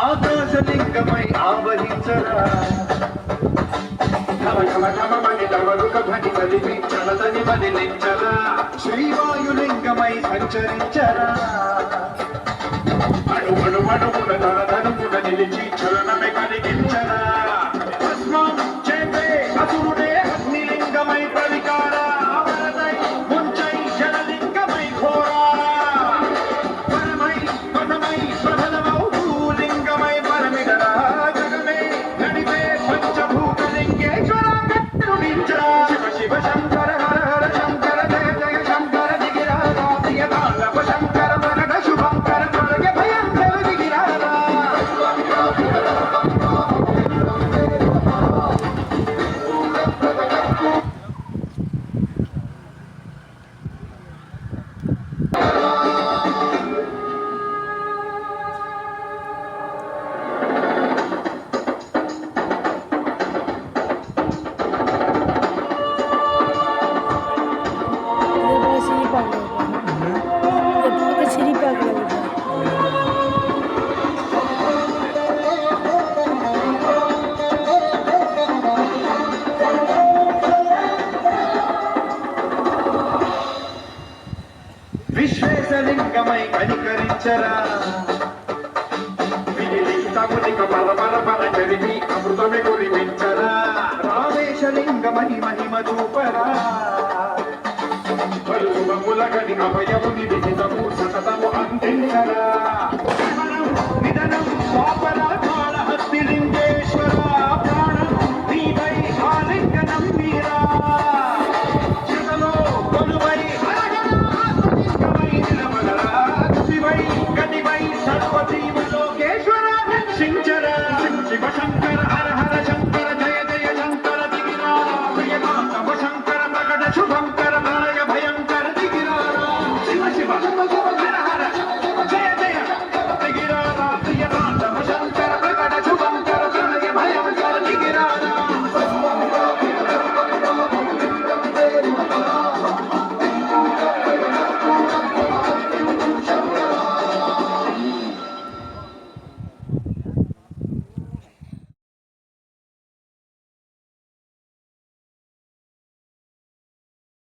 ఆకాశలింగమై ఆవహించరా చలతని బదిలించరా శ్రీవాయులింగమై సంచరించరా అణువణువణువున తనధనుమున నిలిచి చలనమే కలిగించరా భస్మం చేపే అసురుడే అగ్నిలింగమై ప్రవికారా అవరదై ముంచై జలలింగమై ఘోరా పరమై పదమై ప్రబలమౌ భూలింగమై పరమిడరా జగమే నడిపే పంచభూతలింగేశ్వర కరుణించరా శివ శివ శంకర హర హర శంకర జయ జయ శంకర దిగిరారా ప్రియతాళవ శంకర ప్రకట శుభంకర ప్రళయ భయంకర దిగిరారా విశ్వేశలింగమై కనికరించరా వినిలింగమునిక బల బల బల జరిగి అమృతమే కురిపించరా రామేశలింగమై మహిమ దూపరా పలుమముల గని అభయముని విహితము సతతము అందించరా నిధనం స్వాపర కాళహస్తి లింగేశ్వర ప్రాణం నీవై ఆలింగనం మీరా జగలో కొలువై సర్వజీవలోకేశ్వర శంకర శివ శంకర హర హర శంకర జయ జయ శంకర దిగిరారా ప్రియకాంతవ శంకర ప్రకట శుభంకర ప్రళయ భయంకర దిగిరారా శివ శివ హర హర జయ జయ దిగిరారా ప్రియకాంతవ శంకర ప్రకట శుభంకర ప్రళయ భయంకర దిగిరారా